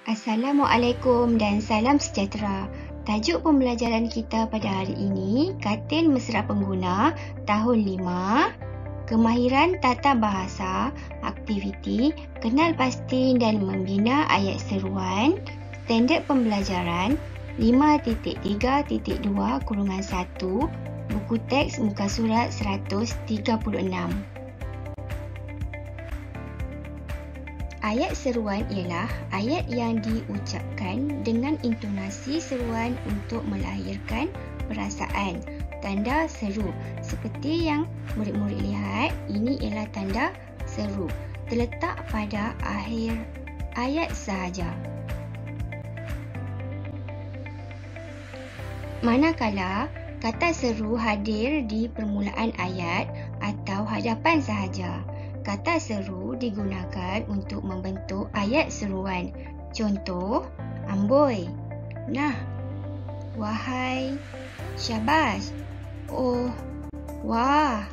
Assalamualaikum dan salam sejahtera. Tajuk pembelajaran kita pada hari ini, katil mesra pengguna tahun 5, kemahiran tata bahasa, aktiviti, kenal pasti dan membina ayat seruan, standard pembelajaran 5.3.2/1, buku teks muka surat 136. Ayat seruan ialah ayat yang diucapkan dengan intonasi seruan untuk melahirkan perasaan. Tanda seru. Seperti yang murid-murid lihat, ini ialah tanda seru. Terletak pada akhir ayat sahaja. Manakala kata seru hadir di permulaan ayat atau hadapan sahaja, kata seru digunakan untuk membentuk ayat seruan. Contoh, amboi, nah, wahai, syabas, oh, wah,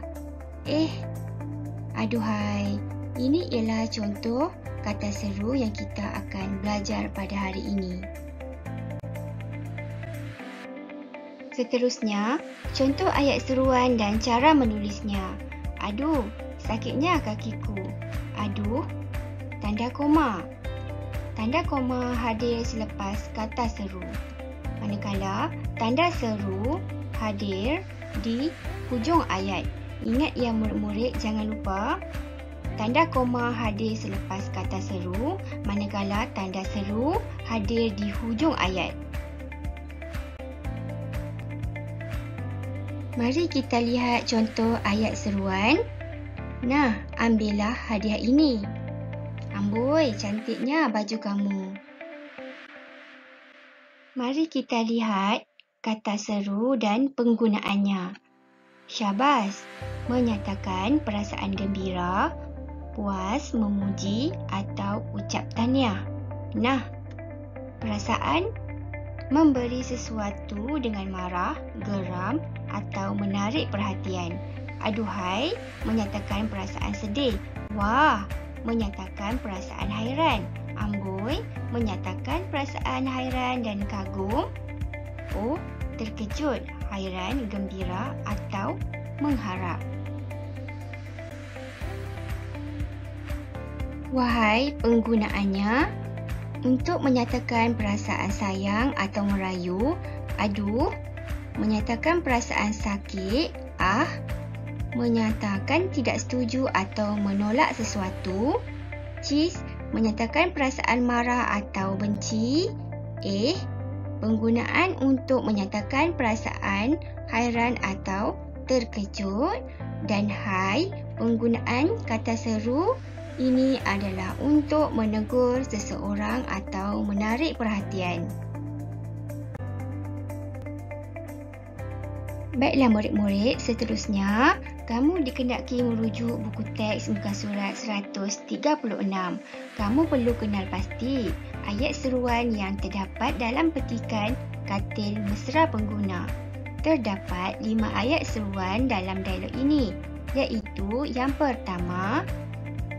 aduhai. Ini ialah contoh kata seru yang kita akan belajar pada hari ini. Seterusnya, contoh ayat seruan dan cara menulisnya. Aduh, sakitnya kakiku. Aduh, tanda koma. Tanda koma hadir selepas kata seru. Manakala tanda seru hadir di hujung ayat. Ingat ya murid-murid, jangan lupa tanda koma hadir selepas kata seru, manakala tanda seru hadir di hujung ayat. Mari kita lihat contoh ayat seruan. Nah, ambillah hadiah ini. Amboi, cantiknya baju kamu. Mari kita lihat kata seru dan penggunaannya. Syabas, menyatakan perasaan gembira, puas, memuji atau ucap tahniah. Nah, perasaan, memberi sesuatu dengan marah, geram atau menarik perhatian. Aduhai, menyatakan perasaan sedih. Wah, menyatakan perasaan hairan. Amboi, menyatakan perasaan hairan dan kagum. Oh, terkejut, hairan, gembira atau mengharap. Wahai, penggunaannya untuk menyatakan perasaan sayang atau merayu. Aduh, menyatakan perasaan sakit. Menyatakan tidak setuju atau menolak sesuatu. Cis, menyatakan perasaan marah atau benci. Penggunaan untuk menyatakan perasaan hairan atau terkejut. Dan hai, penggunaan kata seru ini adalah untuk menegur seseorang atau menarik perhatian. Baiklah murid-murid, seterusnya kamu dikenaki merujuk buku teks muka surat 136. Kamu perlu kenal pasti ayat seruan yang terdapat dalam petikan katil mesra pengguna. Terdapat 5 ayat seruan dalam dialog ini, iaitu yang pertama,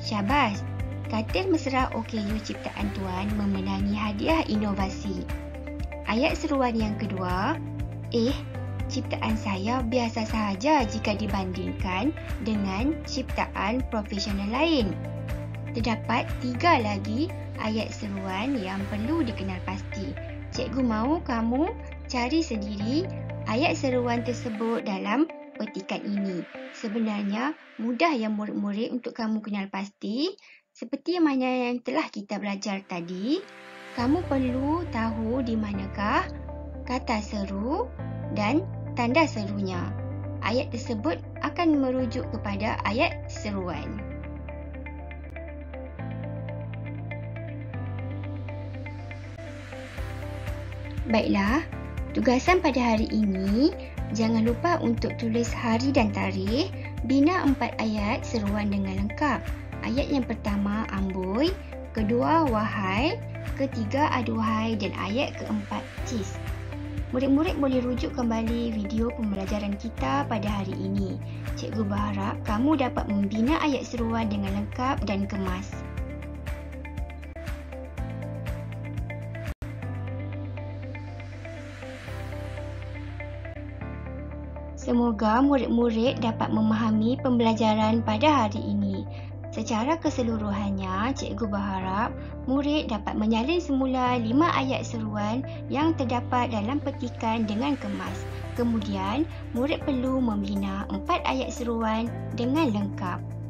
syabas, katil mesra OKU ciptaan tuan memenangi hadiah inovasi. Ayat seruan yang kedua, ciptaan saya biasa sahaja jika dibandingkan dengan ciptaan profesional lain. Terdapat 3 lagi ayat seruan yang perlu dikenal pasti. Cikgu mahu kamu cari sendiri ayat seruan tersebut dalam petikan ini. Sebenarnya mudah ya murid-murid untuk kamu kenal pasti. Seperti mana yang telah kita belajar tadi, kamu perlu tahu di manakah kata seru dan tanda serunya. Ayat tersebut akan merujuk kepada ayat seruan. Baiklah, tugasan pada hari ini, jangan lupa untuk tulis hari dan tarikh, bina 4 ayat seruan dengan lengkap. Ayat yang pertama, amboi, kedua, wahai, ketiga, aduhai dan ayat keempat, cis. Murid-murid boleh rujuk kembali video pembelajaran kita pada hari ini. Cikgu berharap kamu dapat membina ayat seruan dengan lengkap dan kemas. Semoga murid-murid dapat memahami pembelajaran pada hari ini. Secara keseluruhannya, cikgu berharap murid dapat menyalin semula 5 ayat seruan yang terdapat dalam petikan dengan kemas. Kemudian, murid perlu membina 4 ayat seruan dengan lengkap.